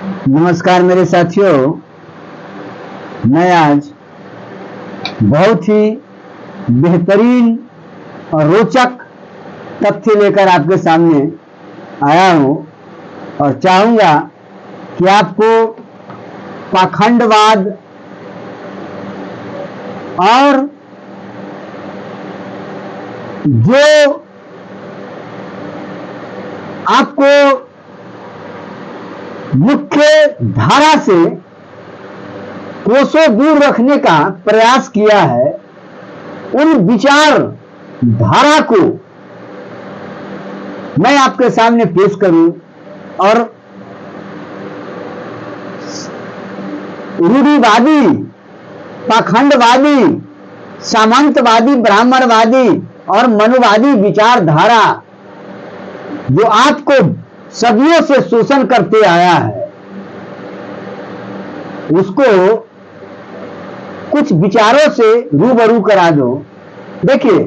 नमस्कार मेरे साथियों, मैं आज बहुत ही बेहतरीन और रोचक तथ्य लेकर आपके सामने आया हूं और चाहूंगा कि आपको पाखंडवाद और जो आपको मुख्य धारा से कोसों दूर रखने का प्रयास किया है, उन विचार धारा को मैं आपके सामने पेश करूं और रूढ़िवादी, पाखंडवादी, सामंतवादी, ब्राह्मणवादी और मनुवादी विचारधारा जो आपको सदियों से शोषण करते आया है, उसको कुछ विचारों से रूबरू करा दो। देखिए,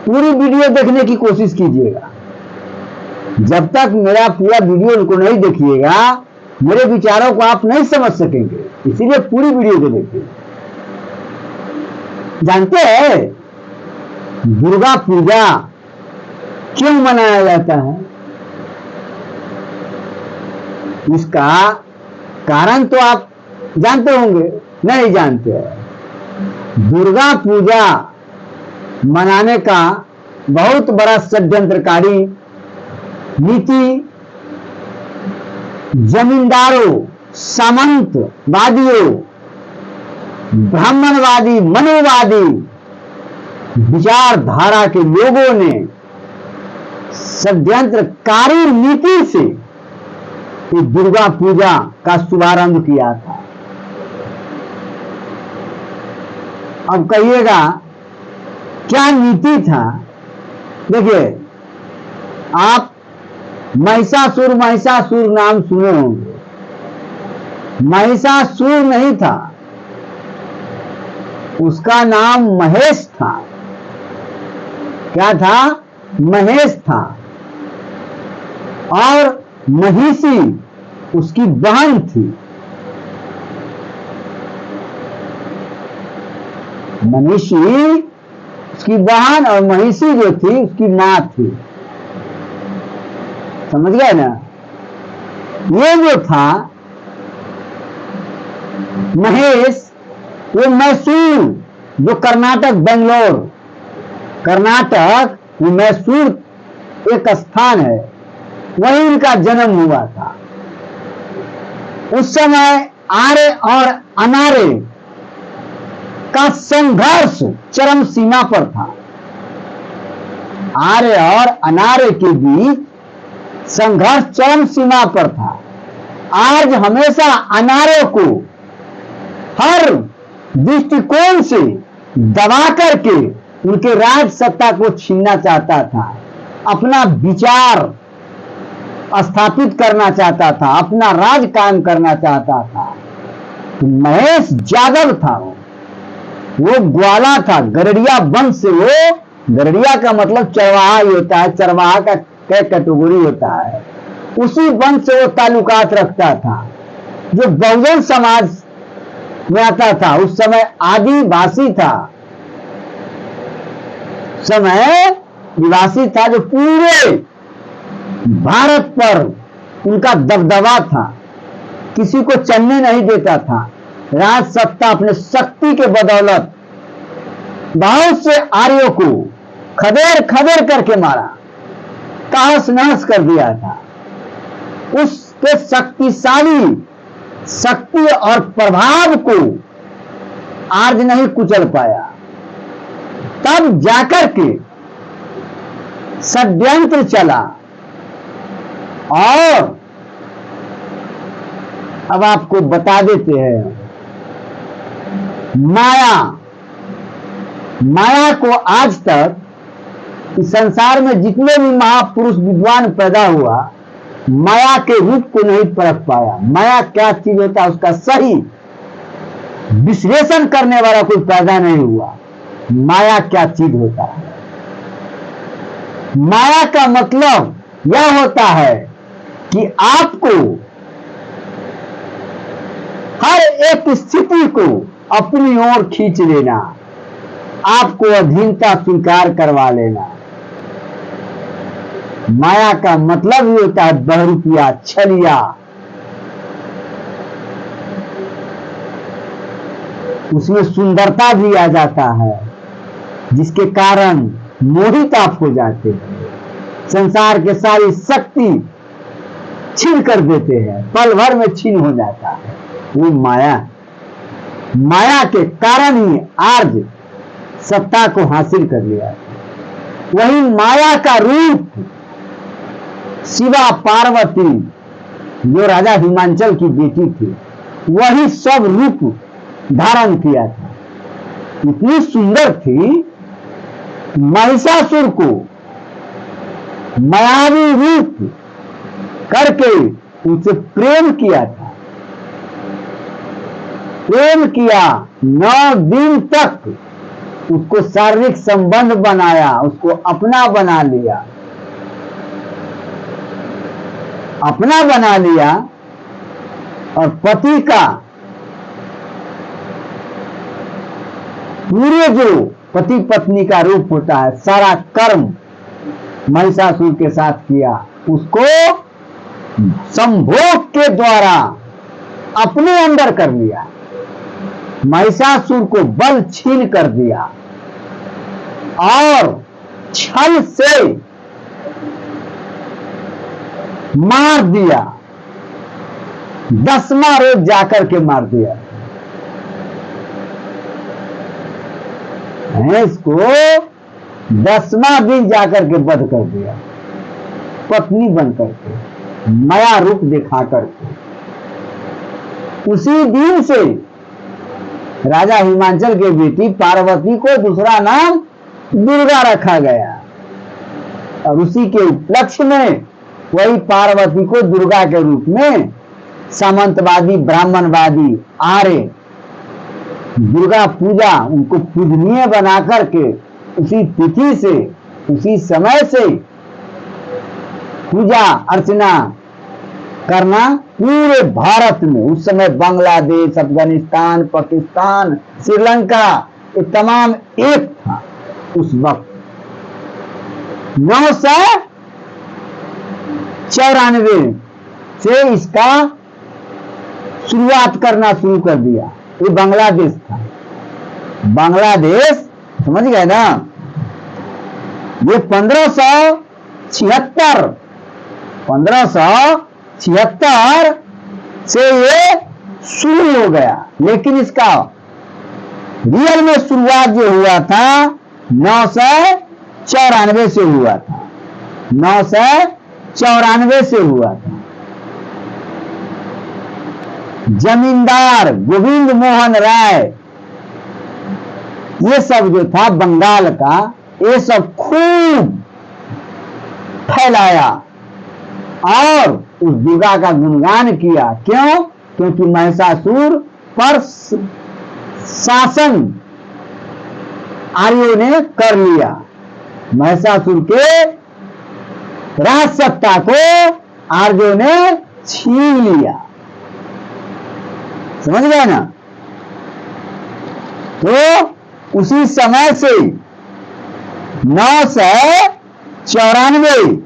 पूरी वीडियो देखने की कोशिश कीजिएगा। जब तक मेरा पूरा वीडियो को नहीं देखिएगा, मेरे विचारों को आप नहीं समझ सकेंगे, इसीलिए पूरी वीडियो को देखिए। जानते हैं दुर्गा पूजा क्यों मनाया जाता है? इसका कारण तो आप जानते होंगे, नहीं जानते हैं। दुर्गा पूजा मनाने का बहुत बड़ा षड्यंत्रकारी नीति जमींदारों, सामंतवादियों, ब्राह्मणवादी, मनुवादी विचारधारा के लोगों ने षड्यंत्रकारी नीति से कि दुर्गा पूजा का शुभारंभ किया था। अब कहिएगा क्या नीति था? देखिए, आप महिषासुर नाम सुने होंगे। महिषासुर नहीं था, उसका नाम महेश था। क्या था? महेश था। और महिषी उसकी बहन थी। महिषी उसकी बहन और महिषी जो थी उसकी मां थी। समझ गए ना? ये जो था महेश, वो मैसूर, जो कर्नाटक, बेंगलोर कर्नाटक, वो मैसूर एक स्थान है, वहीं इनका जन्म हुआ था। उस समय आर्य और अनार्य का संघर्ष चरम सीमा पर था। आर्य और अनार्य के बीच संघर्ष चरम सीमा पर था। आर्य हमेशा अनार्य को हर दृष्टिकोण से दबा करके उनके राज सत्ता को छीनना चाहता था, अपना विचार स्थापित करना चाहता था, अपना राज कायम करना चाहता था। तो महेश यादव था, वो ग्वाला था, गरड़िया वंश से। वो गरड़िया का मतलब चरवाहा ही होता है, चरवाहा का कई कैटेगरी होता है। उसी वंश से वो ताल्लुकात रखता था, जो बहुजन समाज में आता था। उस समय आदिवासी था, समय निवासी था, जो पूरे भारत पर उनका दबदबा था, किसी को चलने नहीं देता था। राज सत्ता अपने शक्ति के बदौलत बहुत से आर्यों को खदेड़ खदेड़ करके मारा, तहस नहस कर दिया था। उसके शक्तिशाली शक्ति और प्रभाव को आर्य नहीं कुचल पाया। तब जाकर के षड्यंत्र चला। और अब आपको बता देते हैं, माया को आज तक इस संसार में जितने भी महापुरुष विद्वान पैदा हुआ, माया के रूप को नहीं परख पाया। माया क्या चीज होता है उसका सही विश्लेषण करने वाला कोई पैदा नहीं हुआ। माया क्या चीज होता है? माया का मतलब यह होता है कि आपको एक स्थिति को अपनी ओर खींच लेना, आपको अधीनता स्वीकार करवा लेना। माया का मतलब ये होता है बहरूपिया, छलिया। उसमें सुंदरता भी आ जाता है, जिसके कारण मोहित आप हो जाते हैं, संसार के सारी शक्ति छीन कर देते हैं, पल भर में छीन हो जाता है। वो माया, माया के कारण ही आर्य सत्ता को हासिल कर लिया। वही माया का रूप शिवा पार्वती, जो राजा हिमांचल की बेटी थी, वही सब रूप धारण किया था। इतनी सुंदर थी, महिषासुर को मायावी रूप करके उनसे प्रेम किया था। प्रेम किया, 9 दिन तक उसको शारीरिक संबंध बनाया, उसको अपना बना लिया, अपना बना लिया। और पति का पूरे जो पति पत्नी का रूप होता है, सारा कर्म महिषासुर के साथ किया, उसको संभोग के द्वारा अपने अंदर कर लिया। महिषासुर को बल छीन कर दिया और छल से मार दिया। 10वां रोज जाकर के मार दिया। भैंस को 10वां दिन जाकर के वध कर दिया, पत्नी बनकर के, माया रूप दिखा करके। उसी दिन से राजा हिमांचल के बेटी पार्वती को दूसरा नाम दुर्गा रखा गया, और उसी के उपलक्ष्य में वही पार्वती को दुर्गा के रूप में सामंतवादी, ब्राह्मणवादी आर्य दुर्गा पूजा, उनको पूजनीय बना करके उसी तिथि से, उसी समय से पूजा अर्चना करना पूरे भारत में। उस समय बांग्लादेश, अफगानिस्तान, पाकिस्तान, श्रीलंका, ये तमाम एक था उस वक्त। 994 से इसका शुरुआत करना शुरू कर दिया। ये बांग्लादेश था। बांग्लादेश समझ गए ना? ये 1576 से ये शुरू हो गया, लेकिन इसका रियल में शुरुआत जो हुआ था 994 से हुआ था। 994 से हुआ था। जमींदार गोविंद मोहन राय, ये सब जो था बंगाल का, ये सब खूब फैलाया और उस दुर्गा का गुणगान किया। क्यों? क्योंकि महिषासुर पर शासन आर्यों ने कर लिया। महिषासुर के राज सत्ता को आर्यों ने छीन लिया। समझ गए ना? तो उसी समय से 994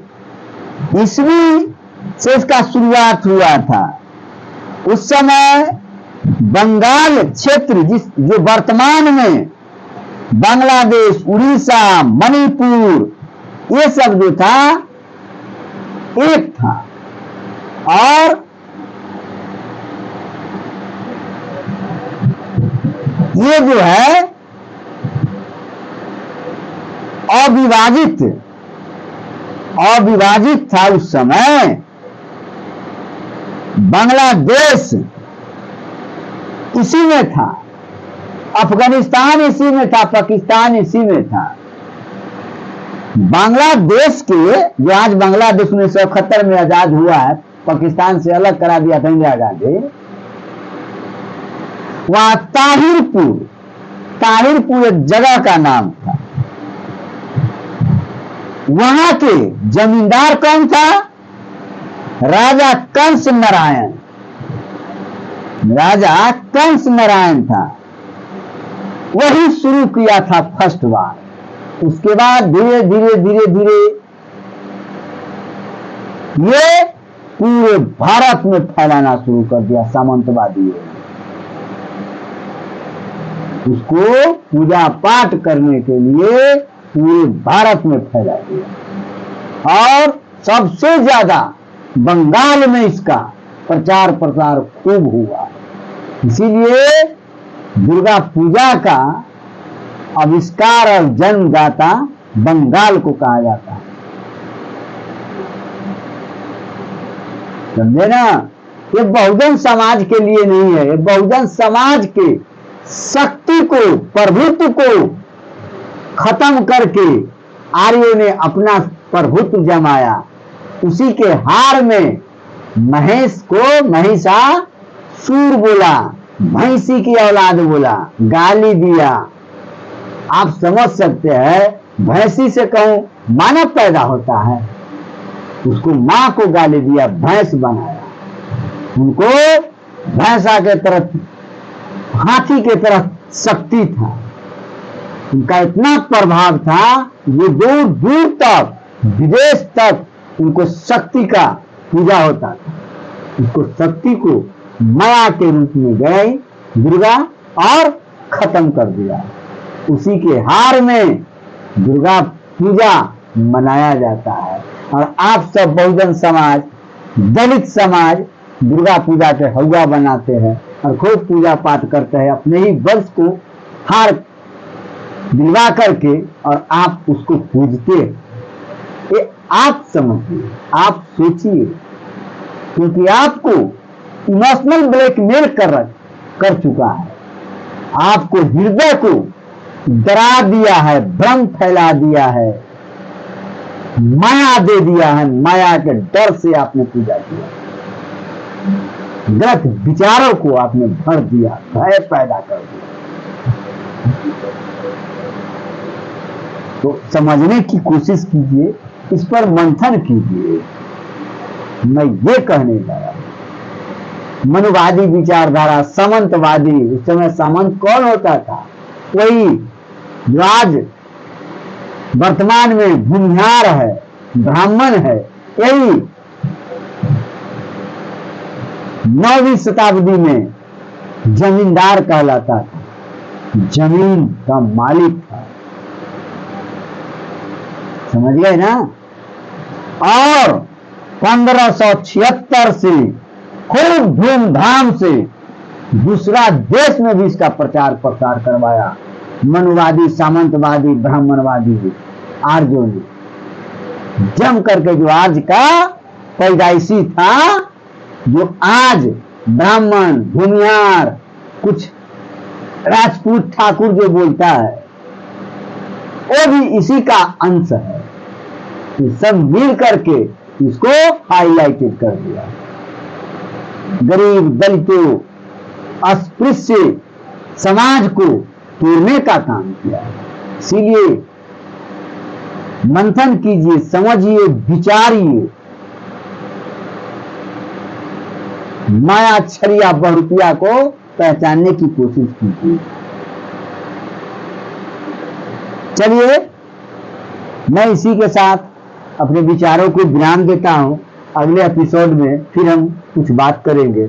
ईस्वी से इसका शुरुआत हुआ था। उस समय बंगाल क्षेत्र, जो वर्तमान में बांग्लादेश, उड़ीसा, मणिपुर, ये सब जो था एक था। और ये जो है अविभाजित था उस समय। बांग्लादेश इसी में था, अफगानिस्तान इसी में था, पाकिस्तान इसी में था। बांग्लादेश के, जो आज बांग्लादेश 1971 में आजाद हुआ है, पाकिस्तान से अलग करा दिया था इंदिरा गांधी, वहां ताहिरपुर एक जगह का नाम था। वहां के जमींदार कौन था? राजा कंस नारायण। राजा कंस नारायण था, वही शुरू किया था फर्स्ट बार। उसके बाद धीरे धीरे धीरे धीरे ये पूरे भारत में फैलाना शुरू कर दिया सामंतवादियों ने। उसको पूजा पाठ करने के लिए पूरे भारत में फैला दिया और सबसे ज्यादा बंगाल में इसका प्रचार प्रसार खूब हुआ। इसीलिए दुर्गा पूजा का आविष्कार और जन्मदाता बंगाल को कहा जाता है। समझे ना? ये बहुजन समाज के लिए नहीं है, ये बहुजन समाज के शक्ति को, प्रभुत्व को खत्म करके आर्यों ने अपना प्रभुत्व जमाया। उसी के हार में महेश को महिषासुर बोला, भैंसी की औलाद बोला, गाली दिया। आप समझ सकते हैं, भैंसी से कहूं मानव पैदा होता है, उसको मां को गाली दिया, भैंस बनाया। उनको भैंसा के तरफ, हाथी के तरफ शक्ति था, उनका इतना प्रभाव था, ये दूर दूर तक, विदेश तक उनको शक्ति का पूजा होता था। उसको शक्ति को माया के रूप में गए दुर्गा और खत्म कर दिया। उसी के हार में दुर्गा पूजा मनाया जाता है। और आप सब बहुजन समाज, दलित समाज दुर्गा पूजा के हौवा बनाते हैं और खूब पूजा पाठ करते हैं, अपने ही वंश को हार दिलवा करके, और आप उसको पूजते हैं। ये आप समझिए, आप सोचिए, क्योंकि आपको इमोशनल ब्लैकमेल कर चुका है, आपको हृदय को डरा दिया है, भ्रम फैला दिया है, माया दे दिया है। माया के डर से आपने पूजा किया, गलत विचारों को आपने भर दिया, भय पैदा कर दिया। तो समझने की कोशिश कीजिए, इस पर मंथन कीजिए। मैं ये कहने लगा, मनुवादी विचारधारा, सामंतवादी, उस समय सामंत कौन होता था? वही जो आज वर्तमान में भूमिहार है, ब्राह्मण है, यही 9वीं शताब्दी में जमींदार कहलाता था, जमीन का मालिक था। समझ गए ना? और 1576 से खूब धूमधाम से दूसरा देश में भी इसका प्रचार प्रसार करवाया। मनुवादी, सामंतवादी, ब्राह्मणवादी आर्यों ने जम करके, जो आज का पैदाइशी था, जो आज ब्राह्मण, भूमिहार, कुछ राजपूत ठाकुर जो बोलता है, वो भी इसी का अंश है। ये सब मिल करके इसको हाईलाइटेड कर दिया, गरीब, दलितों, अस्पृश्य समाज को तोड़ने का काम किया। इसीलिए मंथन कीजिए, समझिए, विचारिए। माया, छरिया, बहुरूपिया को पहचानने की कोशिश कीजिए। चलिए, मैं इसी के साथ अपने विचारों को विराम देता हूं। अगले एपिसोड में फिर हम कुछ बात करेंगे।